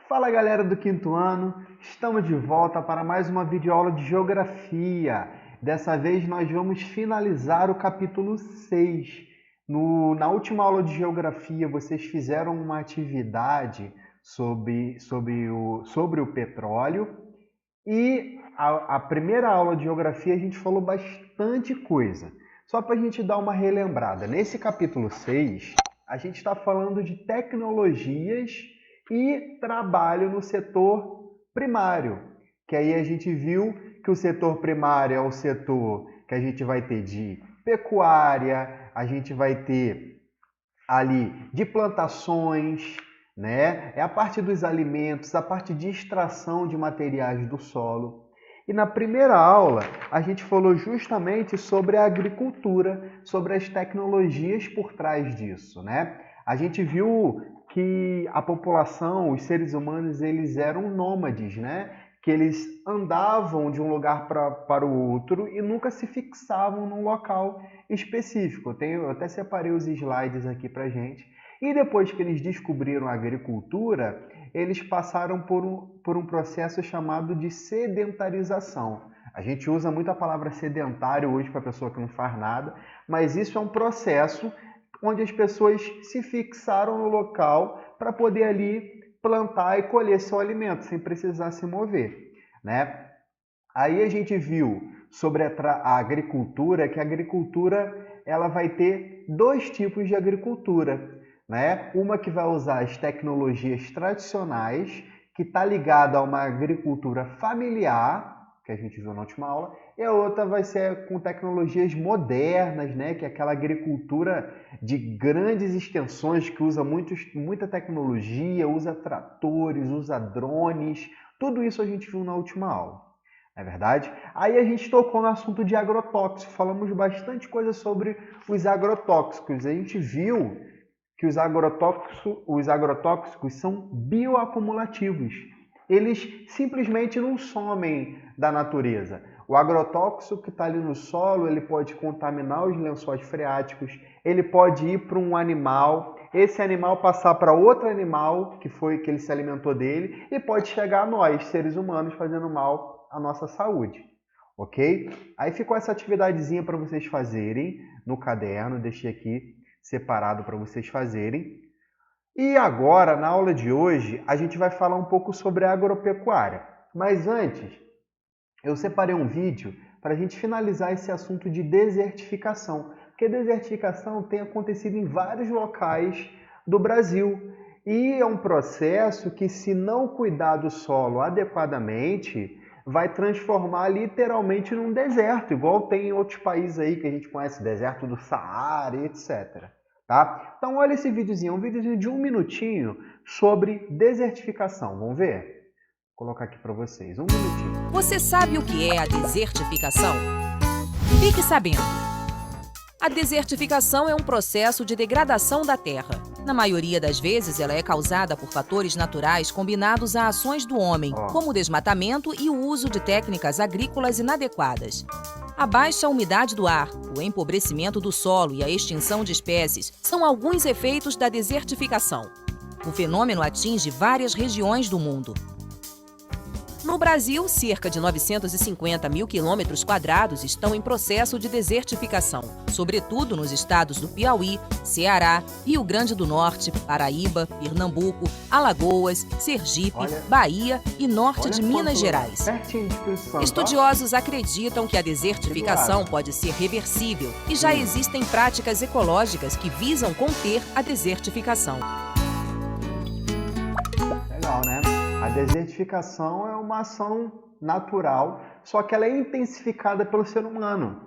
Fala galera do quinto ano, estamos de volta para mais uma videoaula de Geografia. Dessa vez nós vamos finalizar o capítulo 6. Na última aula de Geografia vocês fizeram uma atividade sobre o petróleo e a primeira aula de Geografia a gente falou bastante coisa. Só para a gente dar uma relembrada, nesse capítulo 6 a gente está falando de tecnologias e trabalho no setor primário, que aí a gente viu que o setor primário é o setor que a gente vai ter de pecuária, a gente vai ter ali de plantações, né? É a parte dos alimentos, a parte de extração de materiais do solo. E na primeira aula, a gente falou justamente sobre a agricultura, sobre as tecnologias por trás disso, né? A gente viu que a população, os seres humanos, eles eram nômades, né? Que eles andavam de um lugar para o outro e nunca se fixavam num local específico. Eu até separei os slides aqui para gente. E depois que eles descobriram a agricultura, eles passaram por um processo chamado de sedentarização. A gente usa muito a palavra sedentário hoje para a pessoa que não faz nada, mas isso é um processo onde as pessoas se fixaram no local para poder ali plantar e colher seu alimento sem precisar se mover, né? Aí a gente viu sobre a agricultura, que a agricultura ela vai ter dois tipos de agricultura, né? Uma que vai usar as tecnologias tradicionais, que está ligada a uma agricultura familiar, que a gente viu na última aula, e a outra vai ser com tecnologias modernas, né? Que é aquela agricultura de grandes extensões que usa muita tecnologia, usa tratores, usa drones, tudo isso a gente viu na última aula. Não é verdade? Aí a gente tocou no assunto de agrotóxicos, falamos bastante coisa sobre os agrotóxicos. A gente viu que os agrotóxicos são bioacumulativos. Eles simplesmente não somem da natureza. O agrotóxico que está ali no solo, ele pode contaminar os lençóis freáticos, ele pode ir para um animal, esse animal passar para outro animal que ele se alimentou dele e pode chegar a nós, seres humanos, fazendo mal à nossa saúde, ok? Aí ficou essa atividadezinha para vocês fazerem no caderno, deixei aqui separado para vocês fazerem. E agora, na aula de hoje, a gente vai falar um pouco sobre a agropecuária. Mas antes, eu separei um vídeo para a gente finalizar esse assunto de desertificação, porque desertificação tem acontecido em vários locais do Brasil. E é um processo que, se não cuidar do solo adequadamente, vai transformar literalmente num deserto, igual tem em outros países aí que a gente conhece, deserto do Saara, etc. Tá? Então olha esse videozinho, um videozinho de 1 minutinho sobre desertificação. Vamos ver? Vou colocar aqui para vocês, 1 minutinho. Você sabe o que é a desertificação? Fique sabendo. A desertificação é um processo de degradação da terra. Na maioria das vezes, ela é causada por fatores naturais combinados a ações do homem, como o desmatamento e o uso de técnicas agrícolas inadequadas. A baixa umidade do ar, o empobrecimento do solo e a extinção de espécies são alguns efeitos da desertificação. O fenômeno atinge várias regiões do mundo. No Brasil, cerca de 950 mil quilômetros quadrados estão em processo de desertificação, sobretudo nos estados do Piauí, Ceará, Rio Grande do Norte, Paraíba, Pernambuco, Alagoas, Sergipe, Bahia e norte de Minas Gerais. Estudiosos acreditam que a desertificação pode ser reversível e já existem práticas ecológicas que visam conter a desertificação. Legal, né? A desertificação é uma ação natural, só que ela é intensificada pelo ser humano.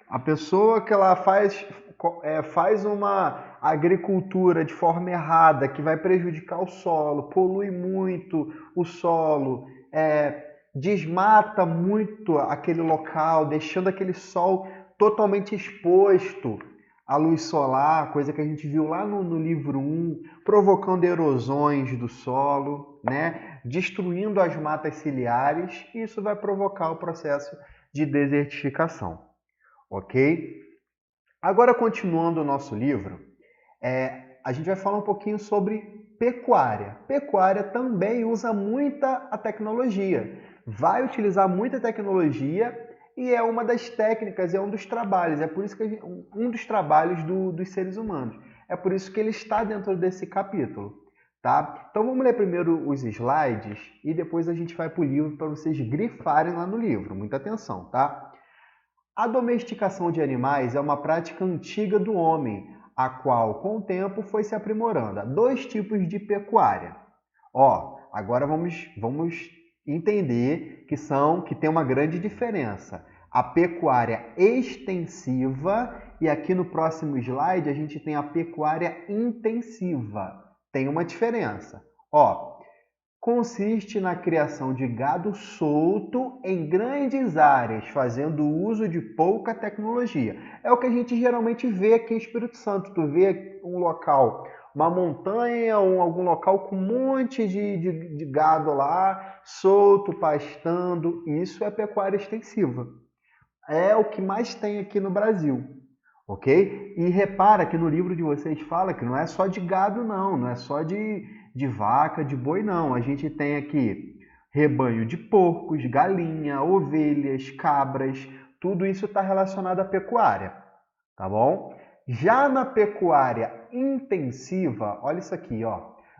A pessoa que ela faz uma agricultura de forma errada, que vai prejudicar o solo, polui muito o solo, desmata muito aquele local, deixando aquele sol totalmente exposto à luz solar, coisa que a gente viu lá no livro 1, provocando erosões do solo, né? Destruindo as matas ciliares, e isso vai provocar o processo de desertificação, ok? Agora, continuando o nosso livro, a gente vai falar um pouquinho sobre pecuária. Pecuária também usa muita a tecnologia. Vai utilizar muita tecnologia e é uma das técnicas, é um dos trabalhos. É por isso que um dos trabalhos dos seres humanos. É por isso que ele está dentro desse capítulo. Tá? Então vamos ler primeiro os slides e depois a gente vai para o livro para vocês grifarem lá no livro. Muita atenção, tá? A domesticação de animais é uma prática antiga do homem, a qual, com o tempo, foi se aprimorando. Há dois tipos de pecuária. Agora vamos entender que tem uma grande diferença. A pecuária extensiva e aqui no próximo slide a gente tem a pecuária intensiva. Tem uma diferença. Consiste na criação de gado solto em grandes áreas, fazendo uso de pouca tecnologia. É o que a gente geralmente vê aqui em Espírito Santo. Tu vê um local, uma montanha ou algum local com um monte de gado lá, solto, pastando. Isso é pecuária extensiva. É o que mais tem aqui no Brasil. Ok? E repara que no livro de vocês fala que não é só de gado, não é só de vaca, de boi, não. A gente tem aqui rebanho de porcos, galinha, ovelhas, cabras, tudo isso está relacionado à pecuária, tá bom? Já na pecuária intensiva, olha isso aqui,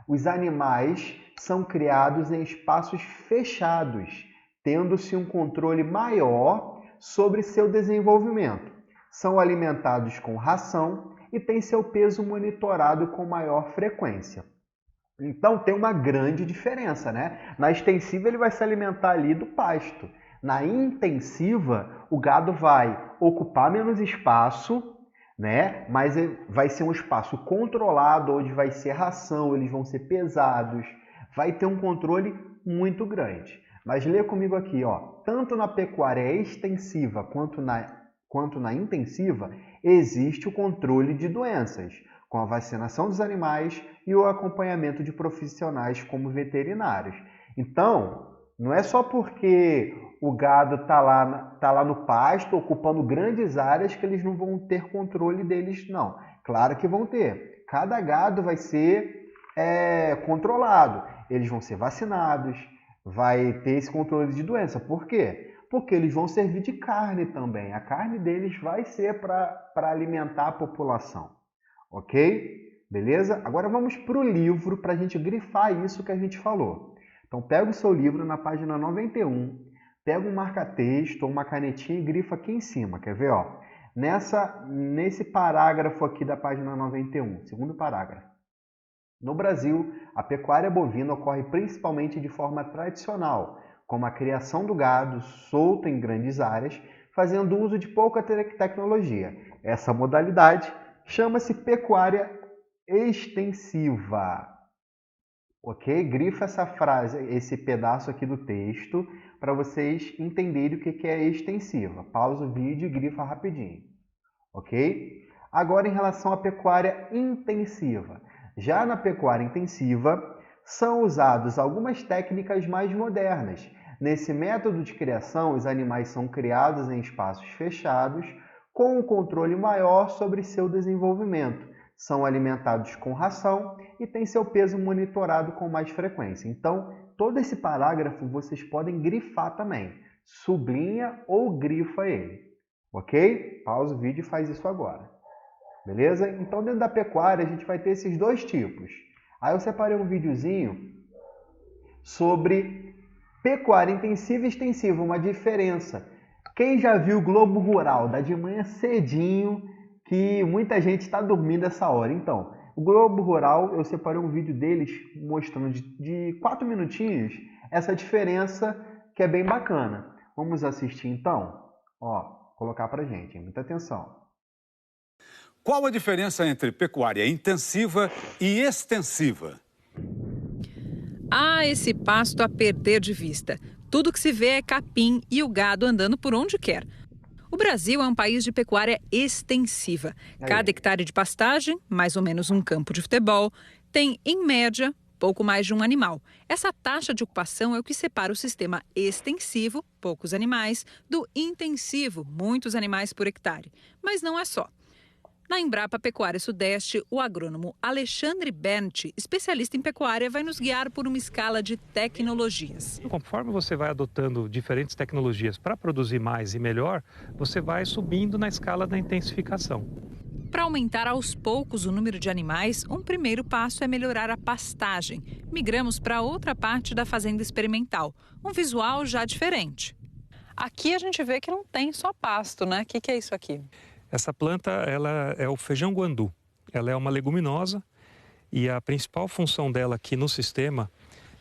os animais são criados em espaços fechados, tendo-se um controle maior sobre seu desenvolvimento. São alimentados com ração e têm seu peso monitorado com maior frequência. Então tem uma grande diferença, né? Na extensiva ele vai se alimentar ali do pasto. Na intensiva o gado vai ocupar menos espaço, né? Mas vai ser um espaço controlado, onde vai ser ração, eles vão ser pesados, vai ter um controle muito grande. Mas lê comigo aqui, tanto na pecuária extensiva quanto na intensiva, existe o controle de doenças, com a vacinação dos animais e o acompanhamento de profissionais como veterinários. Então, não é só porque o gado está lá no pasto, ocupando grandes áreas, que eles não vão ter controle deles, não. Claro que vão ter. Cada gado vai ser controlado. Eles vão ser vacinados, vai ter esse controle de doença. Por quê? Porque eles vão servir de carne também. A carne deles vai ser para alimentar a população. Ok? Beleza? Agora vamos para o livro para a gente grifar isso que a gente falou. Então pega o seu livro na página 91, pega um marca-texto ou uma canetinha e grifa aqui em cima. Quer ver? Nesse parágrafo aqui da página 91, segundo parágrafo. No Brasil, a pecuária bovina ocorre principalmente de forma tradicional, como a criação do gado solto em grandes áreas, fazendo uso de pouca tecnologia. Essa modalidade chama-se pecuária extensiva. Ok? Grifa essa frase, esse pedaço aqui do texto, para vocês entenderem o que é extensiva. Pausa o vídeo e grifa rapidinho. Ok? Agora, em relação à pecuária intensiva. Já na pecuária intensiva, são usadas algumas técnicas mais modernas. Nesse método de criação, os animais são criados em espaços fechados, com um controle maior sobre seu desenvolvimento. São alimentados com ração e têm seu peso monitorado com mais frequência. Então, todo esse parágrafo vocês podem grifar também. Sublinha ou grifa ele. Ok? Pausa o vídeo e faz isso agora. Beleza? Então, dentro da pecuária, a gente vai ter esses dois tipos. Aí eu separei um videozinho sobre pecuária intensiva e extensiva, uma diferença. Quem já viu o Globo Rural, dá de manhã cedinho, que muita gente está dormindo essa hora. Então, o Globo Rural, eu separei um vídeo deles mostrando de 4 minutinhos essa diferença que é bem bacana. Vamos assistir então? Colocar pra gente, muita atenção. Qual a diferença entre pecuária intensiva e extensiva? Esse pasto a perder de vista. Tudo que se vê é capim e o gado andando por onde quer. O Brasil é um país de pecuária extensiva. Cada hectare de pastagem, mais ou menos um campo de futebol, tem, em média, pouco mais de um animal. Essa taxa de ocupação é o que separa o sistema extensivo, poucos animais, do intensivo, muitos animais por hectare. Mas não é só. Na Embrapa Pecuária Sudeste, o agrônomo Alexandre Berndt, especialista em pecuária, vai nos guiar por uma escala de tecnologias. Conforme você vai adotando diferentes tecnologias para produzir mais e melhor, você vai subindo na escala da intensificação. Para aumentar aos poucos o número de animais, um primeiro passo é melhorar a pastagem. Migramos para outra parte da fazenda experimental, um visual já diferente. Aqui a gente vê que não tem só pasto, né? O que é isso aqui? Essa planta ela é o feijão guandu. Ela é uma leguminosa e a principal função dela aqui no sistema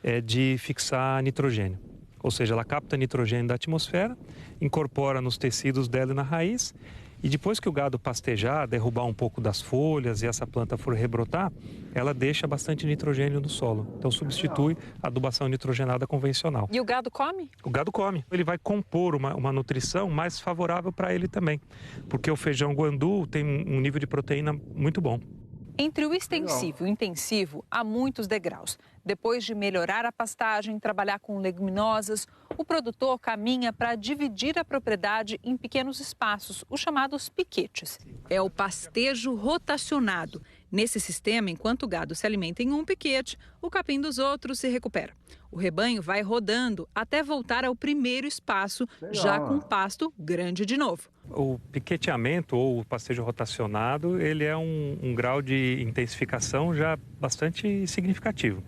é de fixar nitrogênio. Ou seja, ela capta nitrogênio da atmosfera, incorpora nos tecidos dela e na raiz. E depois que o gado pastejar, derrubar um pouco das folhas e essa planta for rebrotar, ela deixa bastante nitrogênio no solo. Então substitui a adubação nitrogenada convencional. E o gado come? O gado come. Ele vai compor uma nutrição mais favorável para ele também. Porque o feijão guandu tem um nível de proteína muito bom. Entre o extensivo e o intensivo, há muitos degraus. Depois de melhorar a pastagem, trabalhar com leguminosas, o produtor caminha para dividir a propriedade em pequenos espaços, os chamados piquetes. É o pastejo rotacionado. Nesse sistema, enquanto o gado se alimenta em um piquete, o capim dos outros se recupera. O rebanho vai rodando até voltar ao primeiro espaço, já com pasto grande de novo. O piqueteamento ou o pastejo rotacionado, ele é um grau de intensificação já bastante significativo.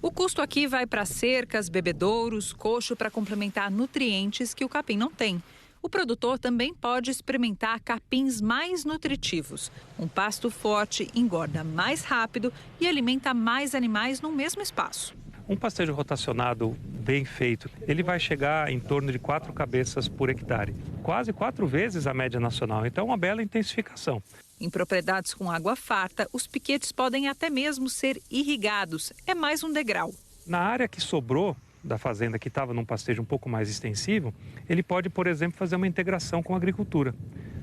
O custo aqui vai para cercas, bebedouros, coxo para complementar nutrientes que o capim não tem. O produtor também pode experimentar capins mais nutritivos. Um pasto forte engorda mais rápido e alimenta mais animais no mesmo espaço. Um pastejo rotacionado bem feito, ele vai chegar em torno de 4 cabeças por hectare. Quase 4 vezes a média nacional, então é uma bela intensificação. Em propriedades com água farta, os piquetes podem até mesmo ser irrigados. É mais um degrau. Na área que sobrou da fazenda, que estava num pastejo um pouco mais extensivo, ele pode, por exemplo, fazer uma integração com a agricultura.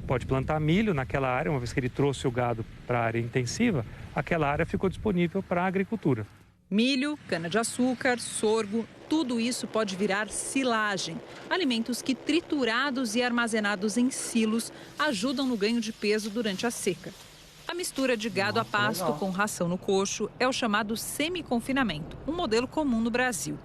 Pode plantar milho naquela área, uma vez que ele trouxe o gado para a área intensiva, aquela área ficou disponível para a agricultura. Milho, cana-de-açúcar, sorgo, tudo isso pode virar silagem. Alimentos que, triturados e armazenados em silos, ajudam no ganho de peso durante a seca. A mistura de gado a pasto com ração no coxo é o chamado semi-confinamento, um modelo comum no Brasil.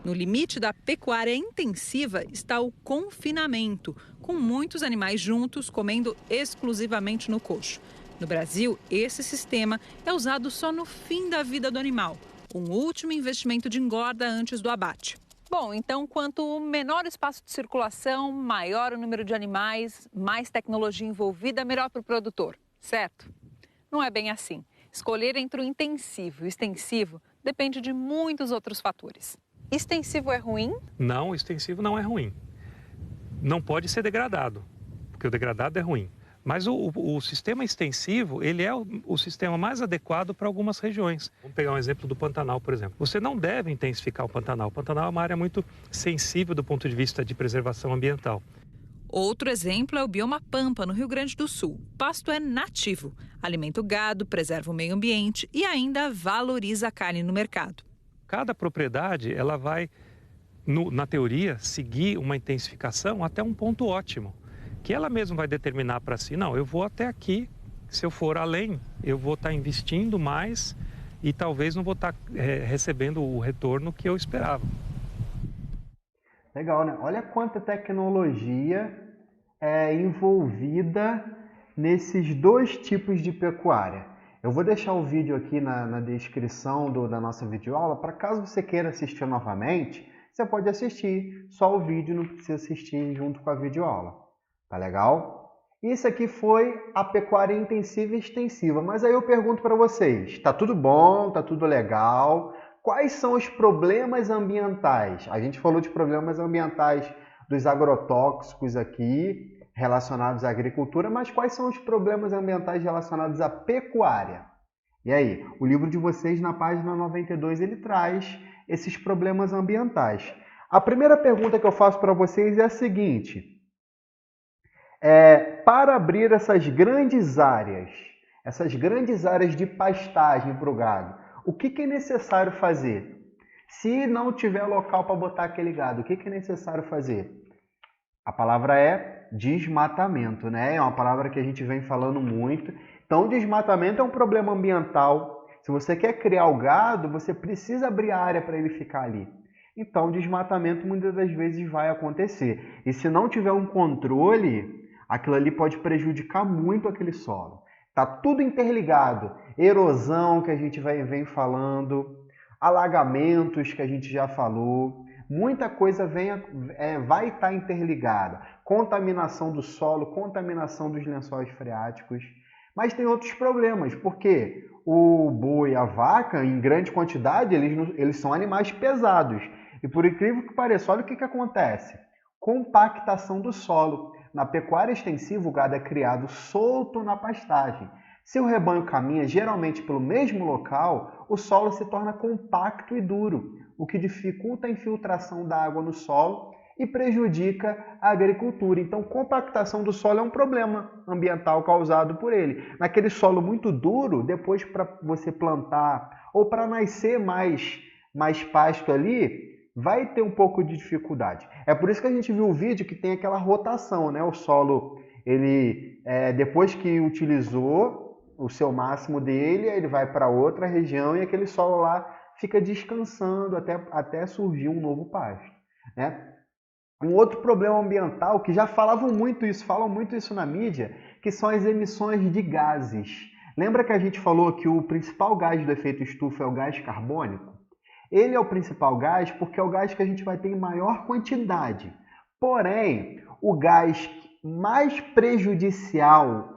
No limite da pecuária intensiva está o confinamento, com muitos animais juntos comendo exclusivamente no coxo. No Brasil, esse sistema é usado só no fim da vida do animal. Um último investimento de engorda antes do abate. Bom, então, quanto menor o espaço de circulação, maior o número de animais, mais tecnologia envolvida, melhor para o produtor, certo? Não é bem assim. Escolher entre o intensivo e o extensivo depende de muitos outros fatores. Extensivo é ruim? Não, o extensivo não é ruim. Não pode ser degradado, porque o degradado é ruim. Mas o sistema extensivo, ele é o sistema mais adequado para algumas regiões. Vamos pegar um exemplo do Pantanal, por exemplo. Você não deve intensificar o Pantanal. O Pantanal é uma área muito sensível do ponto de vista de preservação ambiental. Outro exemplo é o bioma Pampa, no Rio Grande do Sul. O pasto é nativo, alimenta o gado, preserva o meio ambiente e ainda valoriza a carne no mercado. Cada propriedade, ela vai, na teoria, seguir uma intensificação até um ponto ótimo, que ela mesma vai determinar para si, não, eu vou até aqui, se eu for além, eu vou estar investindo mais e talvez não vou estar recebendo o retorno que eu esperava. Legal, né? Olha quanta tecnologia é envolvida nesses dois tipos de pecuária. Eu vou deixar o vídeo aqui na descrição da nossa videoaula, para caso você queira assistir novamente, você pode assistir só o vídeo, não precisa assistir junto com a videoaula. Tá legal? Isso aqui foi a pecuária intensiva e extensiva, mas aí eu pergunto para vocês, tá tudo bom, tá tudo legal? Quais são os problemas ambientais? A gente falou de problemas ambientais dos agrotóxicos aqui, relacionados à agricultura, mas quais são os problemas ambientais relacionados à pecuária? E aí, o livro de vocês, na página 92, ele traz esses problemas ambientais. A primeira pergunta que eu faço para vocês é a seguinte: para abrir essas grandes áreas de pastagem para o gado, o que é necessário fazer? Se não tiver local para botar aquele gado, o que é necessário fazer? A palavra é desmatamento, né? É uma palavra que a gente vem falando muito Então, desmatamento é um problema ambiental. Se você quer criar o gado, você precisa abrir a área para ele ficar ali. Então, desmatamento muitas das vezes vai acontecer. E se não tiver um controle, aquilo ali pode prejudicar muito aquele solo. Está tudo interligado. Erosão, que a gente vem falando, alagamentos, que a gente já falou. Muita coisa vai estar interligada. Contaminação do solo, contaminação dos lençóis freáticos. Mas tem outros problemas, porque o boi e a vaca, em grande quantidade, eles são animais pesados. E por incrível que pareça, olha o que acontece. Compactação do solo. Na pecuária extensiva, o gado é criado solto na pastagem. Se o rebanho caminha geralmente pelo mesmo local, o solo se torna compacto e duro, o que dificulta a infiltração da água no solo e prejudica a agricultura. Então, compactação do solo é um problema ambiental causado por ele. Naquele solo muito duro, depois para você plantar ou para nascer mais pasto ali, vai ter um pouco de dificuldade. É por isso que a gente viu o vídeo que tem aquela rotação, né? O solo, depois que utilizou o seu máximo dele, ele vai para outra região e aquele solo lá fica descansando até surgir um novo pasto, né? Um outro problema ambiental que já falam muito isso na mídia, que são as emissões de gases. Lembra que a gente falou que o principal gás do efeito estufa é o gás carbônico? Ele é o principal gás porque é o gás que a gente vai ter em maior quantidade. Porém, o gás mais prejudicial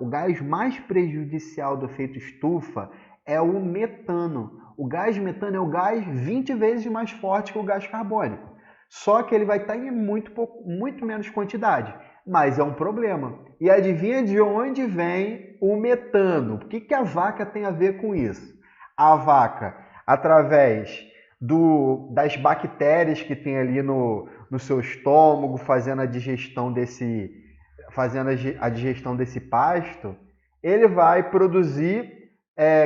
do efeito estufa é o metano. O gás metano é o gás 20 vezes mais forte que o gás carbônico. Só que ele vai estar em muito menos quantidade, mas é um problema. E adivinha de onde vem o metano? O que a vaca tem a ver com isso? A vaca, através das bactérias que tem ali no seu estômago, fazendo a digestão desse pasto, ele vai produzir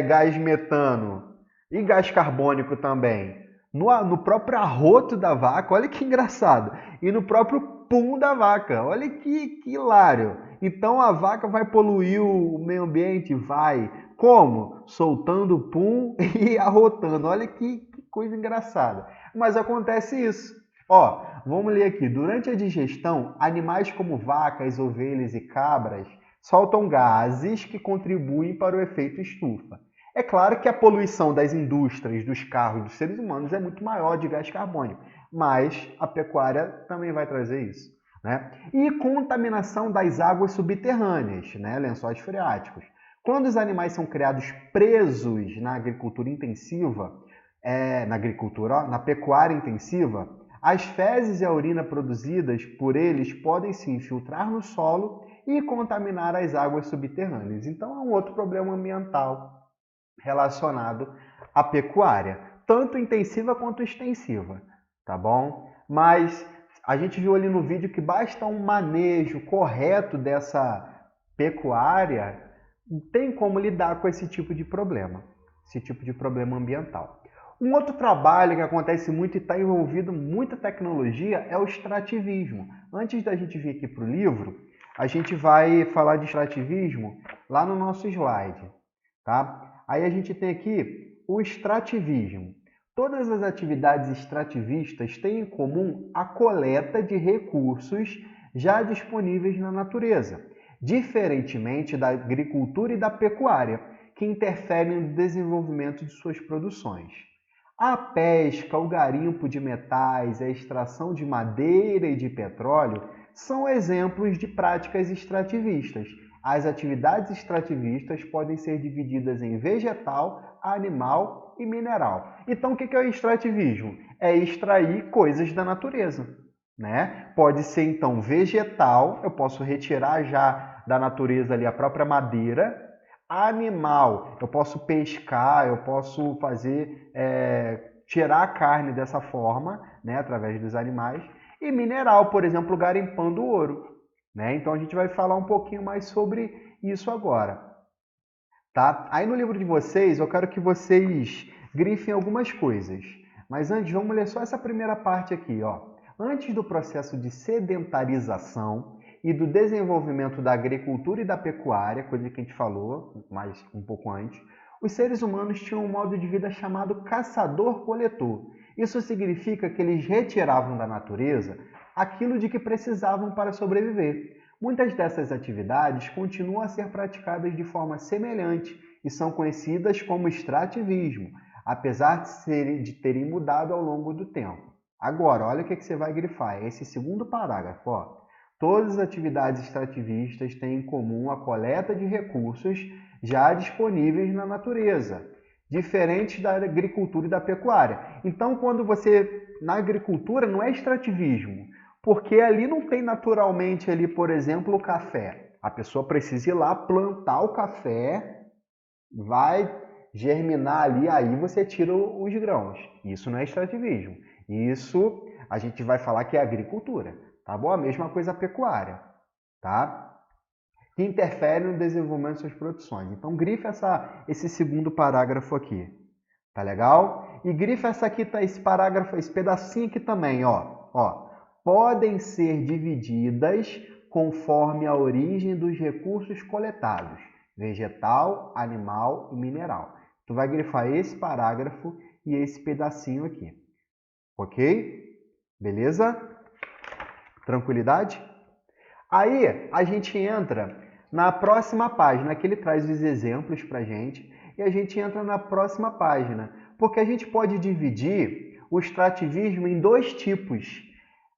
gás metano e gás carbônico também. No próprio arroto da vaca, olha que engraçado, e no próprio pum da vaca, olha que hilário. Então a vaca vai poluir o meio ambiente? Vai. Como? Soltando pum e arrotando, olha que coisa engraçada. Mas acontece isso. Ó, vamos ler aqui. Durante a digestão, animais como vacas, ovelhas e cabras soltam gases que contribuem para o efeito estufa. É claro que a poluição das indústrias, dos carros, dos seres humanos é muito maior de gás carbônico, mas a pecuária também vai trazer isso, né? E contaminação das águas subterrâneas, né? Lençóis freáticos. Quando os animais são criados presos na agricultura intensiva, na pecuária intensiva, as fezes e a urina produzidas por eles podem se infiltrar no solo e contaminar as águas subterrâneas. Então é um outro problema ambiental relacionado à pecuária, tanto intensiva quanto extensiva, tá bom? Mas a gente viu ali no vídeo que basta um manejo correto dessa pecuária, tem como lidar com esse tipo de problema ambiental. Um outro trabalho que acontece muito e está envolvido muita tecnologia é o extrativismo. Antes da gente vir aqui para o livro, a gente vai falar de extrativismo lá no nosso slide, tá? Aí a gente tem aqui o extrativismo. Todas as atividades extrativistas têm em comum a coleta de recursos já disponíveis na natureza, diferentemente da agricultura e da pecuária, que interferem no desenvolvimento de suas produções. A pesca, o garimpo de metais, a extração de madeira e de petróleo são exemplos de práticas extrativistas. As atividades extrativistas podem ser divididas em vegetal, animal e mineral. Então, o que é o extrativismo? É extrair coisas da natureza, né? Pode ser, então, vegetal, eu posso retirar já da natureza ali a própria madeira. Animal, eu posso pescar, eu posso tirar a carne dessa forma, né? Através dos animais. E mineral, por exemplo, garimpando ouro. Né? Então a gente vai falar um pouquinho mais sobre isso agora. Tá? Aí no livro de vocês, eu quero que vocês grifem algumas coisas. Mas antes, vamos ler só essa primeira parte aqui. Ó. Antes do processo de sedentarização, e do desenvolvimento da agricultura e da pecuária, coisa que a gente falou mais um pouco antes, os seres humanos tinham um modo de vida chamado caçador-coletor. Isso significa que eles retiravam da natureza aquilo de que precisavam para sobreviver. Muitas dessas atividades continuam a ser praticadas de forma semelhante e são conhecidas como extrativismo, apesar de terem mudado ao longo do tempo. Agora, olha o que você vai grifar, é esse segundo parágrafo. Ó. Todas as atividades extrativistas têm em comum a coleta de recursos já disponíveis na natureza, diferentes da agricultura e da pecuária. Então, quando você, na agricultura, não é extrativismo, porque ali não tem naturalmente, ali, por exemplo, o café. A pessoa precisa ir lá plantar o café, vai germinar ali, aí você tira os grãos. Isso não é extrativismo. Isso a gente vai falar que é agricultura, tá bom? A mesma coisa a pecuária, tá? Que interfere no desenvolvimento de suas produções. Então, grifa esse segundo parágrafo aqui, tá legal? E grifa esse parágrafo, esse pedacinho aqui também, ó. Podem ser divididas conforme a origem dos recursos coletados, vegetal, animal e mineral. Tu vai grifar esse parágrafo e esse pedacinho aqui, ok? Beleza? Tranquilidade? Aí a gente entra na próxima página, que ele traz os exemplos para a gente, e a gente entra na próxima página, porque a gente pode dividir o extrativismo em dois tipos,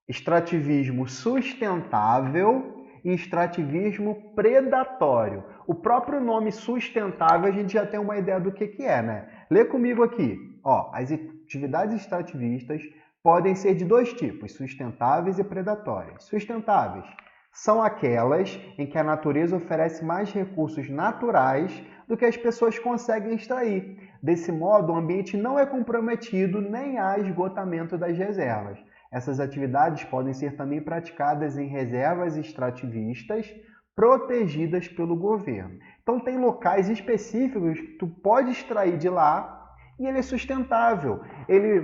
extrativismo sustentável e extrativismo predatório. O próprio nome sustentável a gente já tem uma ideia do que é, né? Lê comigo aqui, ó, as atividades extrativistas podem ser de dois tipos, sustentáveis e predatórias. Sustentáveis são aquelas em que a natureza oferece mais recursos naturais do que as pessoas conseguem extrair. Desse modo, o ambiente não é comprometido nem há esgotamento das reservas. Essas atividades podem ser também praticadas em reservas extrativistas protegidas pelo governo. Então, tem locais específicos que tu pode extrair de lá e ele é sustentável.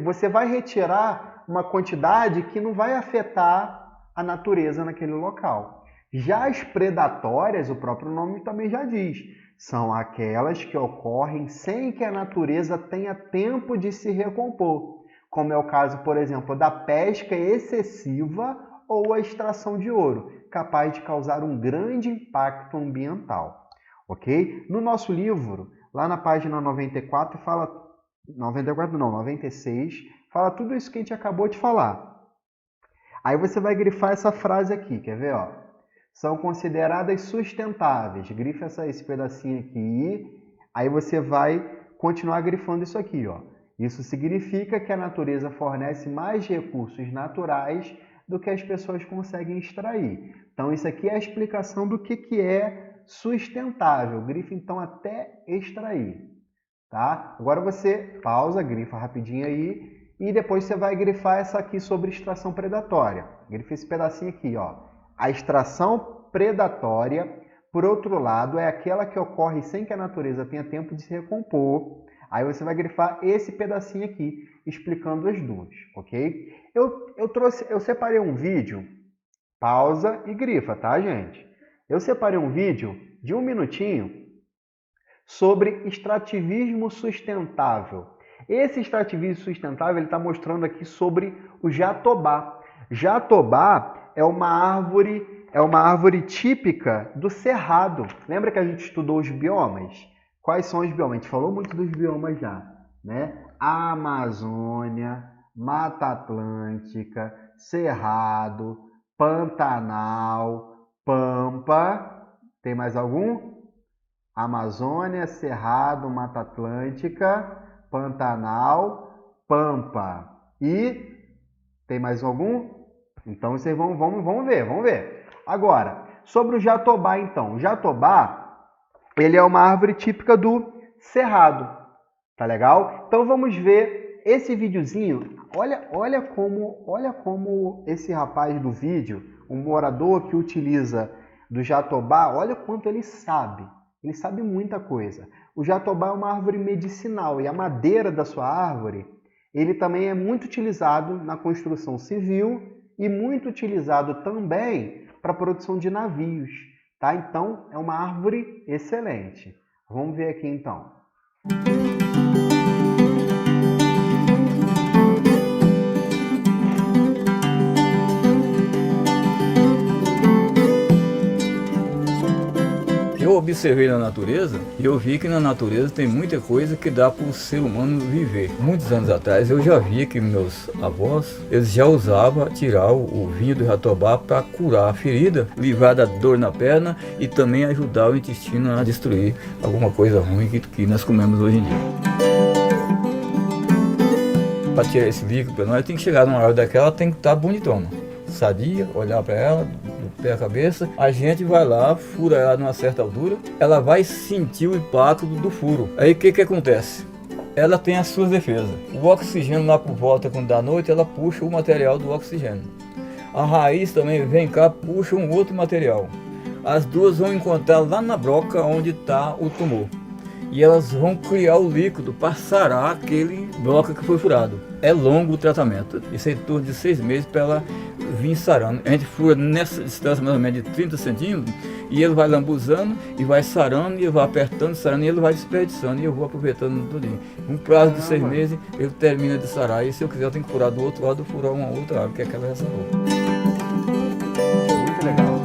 Você vai retirar uma quantidade que não vai afetar a natureza naquele local. Já as predatórias, o próprio nome também já diz, são aquelas que ocorrem sem que a natureza tenha tempo de se recompor, como é o caso, por exemplo, da pesca excessiva ou a extração de ouro, capaz de causar um grande impacto ambiental. Ok? No nosso livro, lá na página 94, 96, fala tudo isso que a gente acabou de falar. Aí você vai grifar essa frase aqui, quer ver? Ó? São consideradas sustentáveis. Grifa esse pedacinho aqui. Aí você vai continuar grifando isso aqui. Ó. Isso significa que a natureza fornece mais recursos naturais do que as pessoas conseguem extrair. Então, isso aqui é a explicação do que é sustentável. Grifa, então, até extrair. Tá? Agora você pausa, grifa rapidinho aí. E depois você vai grifar essa aqui sobre extração predatória. Grifa esse pedacinho aqui, ó. A extração predatória, por outro lado, é aquela que ocorre sem que a natureza tenha tempo de se recompor. Aí você vai grifar esse pedacinho aqui, explicando as duas, ok? Eu separei um vídeo, pausa e grifa, tá, gente? Eu separei um vídeo de 1 minutinho sobre extrativismo sustentável. Esse extrativismo sustentável está mostrando aqui sobre o jatobá. Jatobá é uma árvore típica do cerrado. Lembra que a gente estudou os biomas? Quais são os biomas? A gente falou muito dos biomas já, né? Amazônia, Mata Atlântica, Cerrado, Pantanal, Pampa. Tem mais algum? Amazônia, Cerrado, Mata Atlântica, Pantanal, Pampa. E tem mais algum? Então vocês vamos ver. Agora, sobre o jatobá então. O jatobá, ele é uma árvore típica do cerrado. Tá legal? Então vamos ver esse videozinho. Olha como esse rapaz do vídeo, um morador que utiliza do jatobá, olha quanto ele sabe. Ele sabe muita coisa. O jatobá é uma árvore medicinal e a madeira da sua árvore, ele também é muito utilizado na construção civil e muito utilizado também para a produção de navios, tá? Então, é uma árvore excelente. Vamos ver aqui então. Eu observei na natureza e eu vi que na natureza tem muita coisa que dá para o ser humano viver. Muitos anos atrás eu já vi que meus avós, eles já usavam tirar o vinho do jatobá para curar a ferida, livrar da dor na perna e também ajudar o intestino a destruir alguma coisa ruim que nós comemos hoje em dia. Para tirar esse líquido para nós, tem que chegar numa hora daquela, tem que estar bonitona, sadia, olhar para ela, do pé à cabeça, a gente vai lá, fura ela numa certa altura, ela vai sentir o impacto do furo. Aí o que acontece? Ela tem as suas defesas. O oxigênio lá por volta, quando dá noite, ela puxa o material do oxigênio. A raiz também vem cá, puxa um outro material. As duas vão encontrar lá na broca onde está o tumor. E elas vão criar o líquido para sarar aquele broca que foi furado. É longo o tratamento, isso é em torno de 6 meses para ela vir sarando. A gente fura nessa distância mais ou menos de 30 centímetros e ele vai lambuzando e vai sarando e ele vai apertando, sarando e ele vai desperdiçando e eu vou aproveitando tudo. Um prazo de 6 meses ele termina de sarar e se eu quiser eu tenho que furar do outro lado, furar uma outra árvore que é aquela já sarou. Muito legal.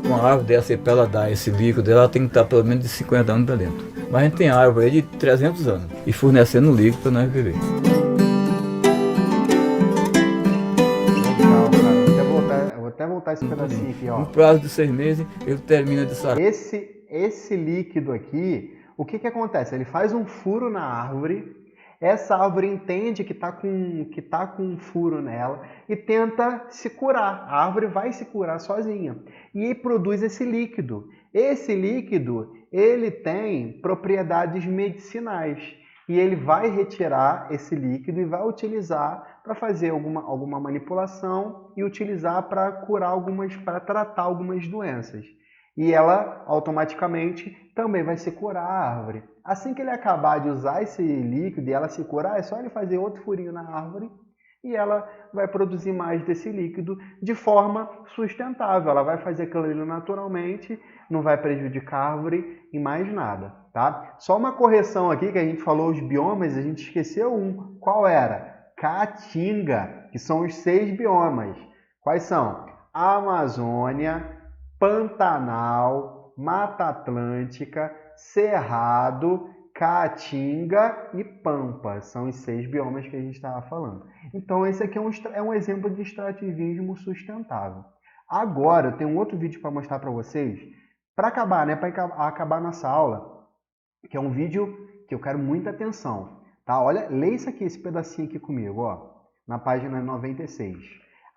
Uma árvore dessa, para ela dar esse líquido, ela tem que estar pelo menos de 50 anos para dentro. Mas a gente tem árvore aí de 300 anos e fornecendo líquido para nós beber. Legal, cara. Eu vou até voltar esse pedacinho aqui, ó. No prazo de 6 meses, ele termina de sarar. Esse líquido aqui, o que acontece? Ele faz um furo na árvore, essa árvore entende que tá com um furo nela e tenta se curar. A árvore vai se curar sozinha e produz esse líquido. Esse líquido, ele tem propriedades medicinais e ele vai retirar esse líquido e vai utilizar para fazer alguma manipulação e utilizar para curar para tratar algumas doenças. E ela automaticamente também vai se curar a árvore. Assim que ele acabar de usar esse líquido e ela se curar, é só ele fazer outro furinho na árvore e ela vai produzir mais desse líquido de forma sustentável. Ela vai fazer aquilo ali naturalmente, não vai prejudicar a árvore e mais nada, tá? Só uma correção aqui, que a gente falou os biomas, a gente esqueceu um. Qual era? Caatinga, que são os 6 biomas. Quais são? Amazônia, Pantanal, Mata Atlântica, Cerrado, Caatinga e Pampa. São os 6 biomas que a gente estava falando. Então esse aqui é um exemplo de extrativismo sustentável. Agora eu tenho um outro vídeo para mostrar para vocês, para acabar, né? Para acabar nossa aula, que é um vídeo que eu quero muita atenção. Tá? Olha, lê isso aqui, esse pedacinho aqui comigo, ó, na página 96.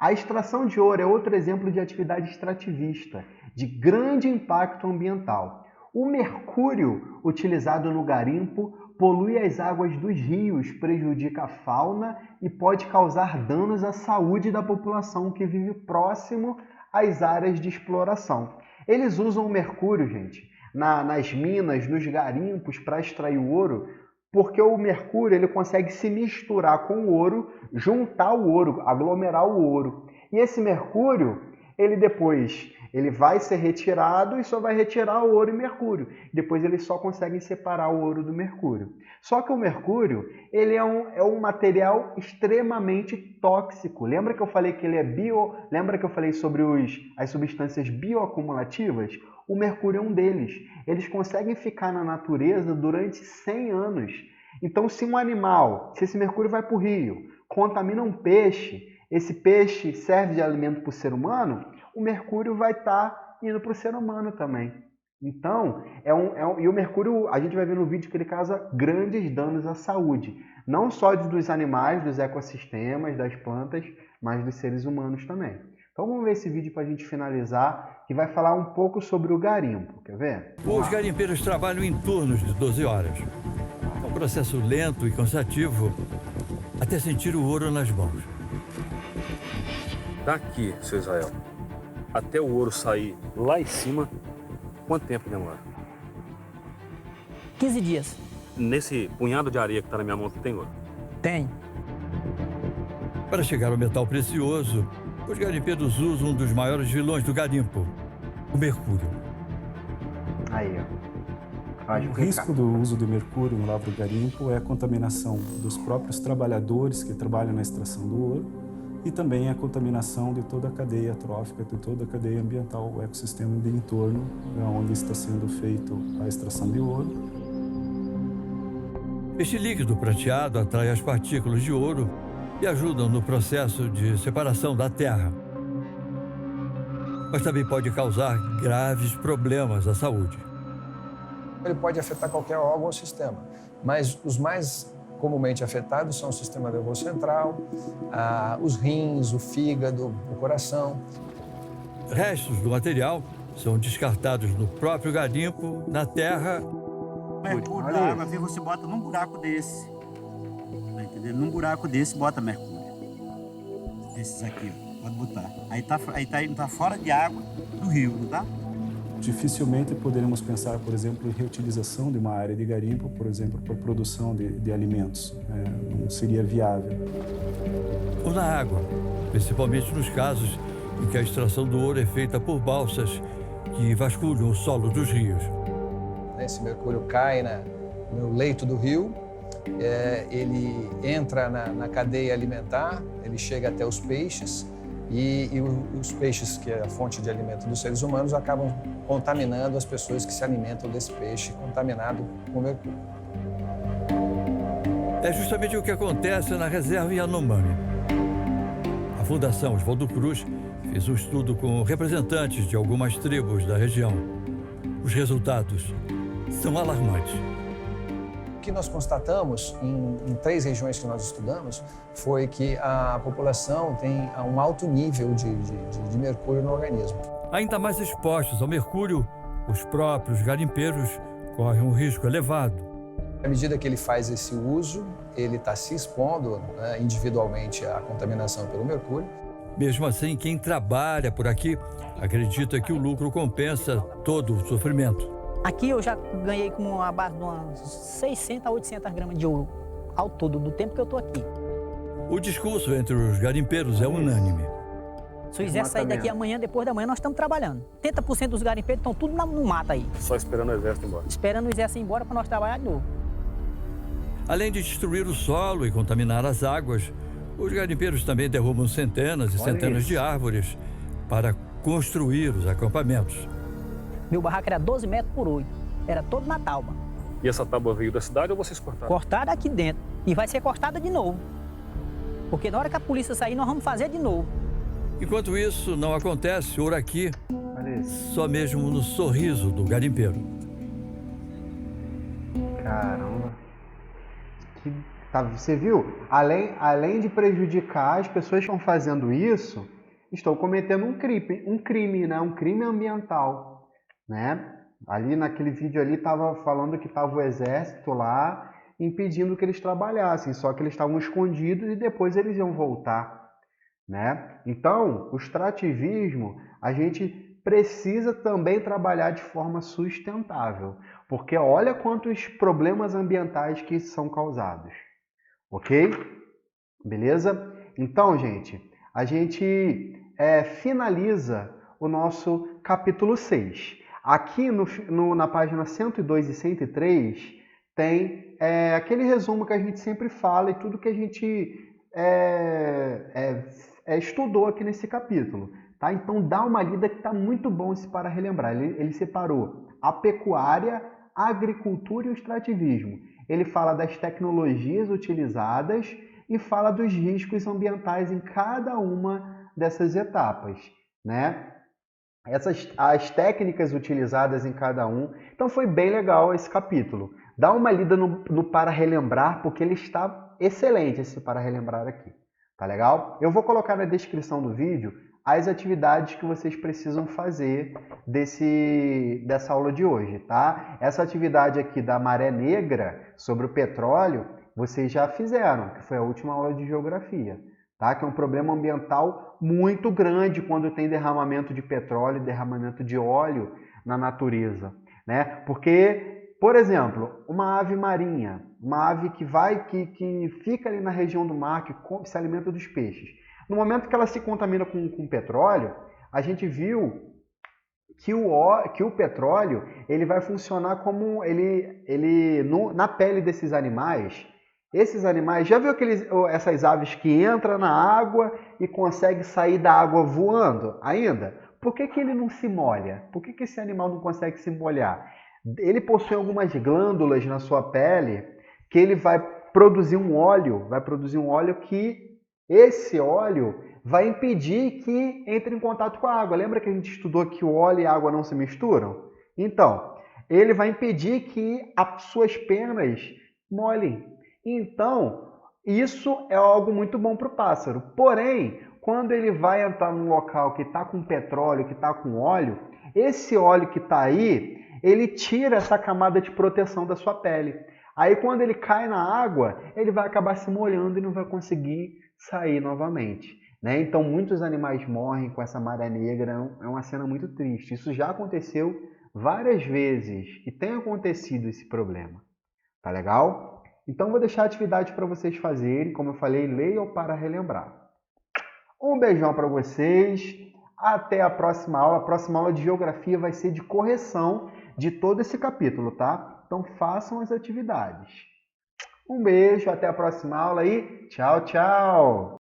A extração de ouro é outro exemplo de atividade extrativista, de grande impacto ambiental. O mercúrio utilizado no garimpo polui as águas dos rios, prejudica a fauna e pode causar danos à saúde da população que vive próximo às áreas de exploração. Eles usam o mercúrio, gente, nas minas, nos garimpos para extrair o ouro, porque o mercúrio ele consegue se misturar com o ouro, juntar o ouro, aglomerar o ouro. E esse mercúrio, ele vai ser retirado e só vai retirar o ouro e mercúrio. Depois eles só conseguem separar o ouro do mercúrio. Só que o mercúrio ele é um material extremamente tóxico. Lembra que eu falei que ele é Lembra que eu falei sobre as substâncias bioacumulativas? O mercúrio é um deles. Eles conseguem ficar na natureza durante 100 anos. Então, se esse mercúrio vai para o rio, contamina um peixe, esse peixe serve de alimento para o ser humano, o mercúrio vai estar indo para o ser humano também. Então, e o mercúrio, a gente vai ver no vídeo que ele causa grandes danos à saúde. Não só dos animais, dos ecossistemas, das plantas, mas dos seres humanos também. Então vamos ver esse vídeo para a gente finalizar, que vai falar um pouco sobre o garimpo. Quer ver? Os garimpeiros trabalham em turnos de 12 horas. É um processo lento e cansativo, até sentir o ouro nas mãos. Daqui, seu Israel, até o ouro sair lá em cima, quanto tempo demora? 15 dias. Nesse punhado de areia que está na minha mão, tem ouro? Tem. Para chegar ao metal precioso, Os garimpeiros usam um dos maiores vilões do garimpo, o mercúrio. Aí, ó. O risco do uso do mercúrio no lavra-garimpo é a contaminação dos próprios trabalhadores que trabalham na extração do ouro e também a contaminação de toda a cadeia trófica, de toda a cadeia ambiental, o ecossistema de entorno, onde está sendo feito a extração de ouro. Este líquido prateado atrai as partículas de ouro e ajudam no processo de separação da terra. Mas também pode causar graves problemas à saúde. Ele pode afetar qualquer órgão ou sistema, mas os mais comumente afetados são o sistema nervoso central, os rins, o fígado, o coração. Restos do material são descartados no próprio garimpo, na terra. Mercúrio na água, às vezes você bota num buraco desse, tá entendendo? Num buraco desse bota mercúrio. Esses aqui, ó, pode botar. Aí tá fora de água do rio, não tá? Dificilmente poderemos pensar, por exemplo, em reutilização de uma área de garimpo, por exemplo, para produção de alimentos. Não seria viável. Ou na água, principalmente nos casos em que a extração do ouro é feita por balsas que vasculham o solo dos rios. Esse mercúrio cai no leito do rio, ele entra na cadeia alimentar, ele chega até os peixes e os peixes, que é a fonte de alimento dos seres humanos, acabam contaminando as pessoas que se alimentam desse peixe contaminado com mercúrio. É justamente o que acontece na reserva Yanomami. A Fundação Oswaldo Cruz fez um estudo com representantes de algumas tribos da região. Os resultados são alarmantes. O que nós constatamos em 3 regiões que nós estudamos foi que a população tem um alto nível de mercúrio no organismo. Ainda mais expostos ao mercúrio, os próprios garimpeiros correm um risco elevado. À medida que ele faz esse uso, ele está se expondo, né, individualmente à contaminação pelo mercúrio. Mesmo assim, quem trabalha por aqui acredita que o lucro compensa todo o sofrimento. Aqui eu já ganhei com a base de umas 600 a 800 gramas de ouro ao todo, do tempo que eu estou aqui. O discurso entre os garimpeiros é unânime. Se eu quiser sair daqui amanhã, depois da manhã, nós estamos trabalhando. 80% dos garimpeiros estão tudo no mato aí. Só esperando o exército ir embora. Esperando o exército ir embora para nós trabalhar de novo. Além de destruir o solo e contaminar as águas, os garimpeiros também derrubam centenas e centenas de árvores para construir os acampamentos. Meu barraco era 12 metros por 8. Era todo na tábua. E essa tábua veio da cidade ou vocês cortaram? Cortada aqui dentro. E vai ser cortada de novo. Porque na hora que a polícia sair, nós vamos fazer de novo. Enquanto isso não acontece, ouro aqui, só mesmo no sorriso do garimpeiro. Caramba. Você viu? Além de prejudicar, as pessoas que estão fazendo isso estão cometendo um crime, né? Um crime ambiental, né? Ali naquele vídeo ali estava falando que estava o exército lá impedindo que eles trabalhassem, só que eles estavam escondidos e depois eles iam voltar, né? Então, o extrativismo, a gente precisa também trabalhar de forma sustentável, porque olha quantos problemas ambientais que são causados, ok? Beleza? Então, gente, a gente finaliza o nosso capítulo 6. Aqui na página 102 e 103 tem aquele resumo que a gente sempre fala e tudo que a gente estudou aqui nesse capítulo. Tá? Então dá uma lida que está muito bom esse para relembrar. Ele separou a pecuária, a agricultura e o extrativismo. Ele fala das tecnologias utilizadas e fala dos riscos ambientais em cada uma dessas etapas, né? As técnicas utilizadas em cada um. Então foi bem legal esse capítulo. Dá uma lida no para relembrar, porque ele está excelente esse para relembrar aqui. Tá legal? Eu vou colocar na descrição do vídeo as atividades que vocês precisam fazer dessa aula de hoje, tá? Essa atividade aqui da maré negra sobre o petróleo, vocês já fizeram, que foi a última aula de geografia, tá? Que é um problema ambiental muito grande quando tem derramamento de petróleo, derramamento de óleo na natureza, né? Porque por exemplo, uma ave marinha, uma ave que fica ali na região do mar, que se alimenta dos peixes. No momento que ela se contamina com petróleo, a gente viu que o petróleo ele vai funcionar como na pele desses animais. Esses animais, já viu essas aves que entram na água e conseguem sair da água voando ainda? Por que ele não se molha? Por que esse animal não consegue se molhar? Ele possui algumas glândulas na sua pele que ele vai produzir um óleo que esse óleo vai impedir que entre em contato com a água. Lembra que a gente estudou que o óleo e a água não se misturam? Então, ele vai impedir que as suas penas molhem. Então, isso é algo muito bom para o pássaro. Porém, quando ele vai entrar num local que está com petróleo, que está com óleo, esse óleo que está aí, ele tira essa camada de proteção da sua pele. Aí, quando ele cai na água, ele vai acabar se molhando e não vai conseguir sair novamente. Né? Então, muitos animais morrem com essa maré negra. É uma cena muito triste. Isso já aconteceu várias vezes e tem acontecido esse problema. Tá legal? Então, vou deixar a atividade para vocês fazerem. Como eu falei, leiam para relembrar. Um beijão para vocês. Até a próxima aula. A próxima aula de geografia vai ser de correção de todo esse capítulo, tá? Então, façam as atividades. Um beijo, até a próxima aula e tchau, tchau!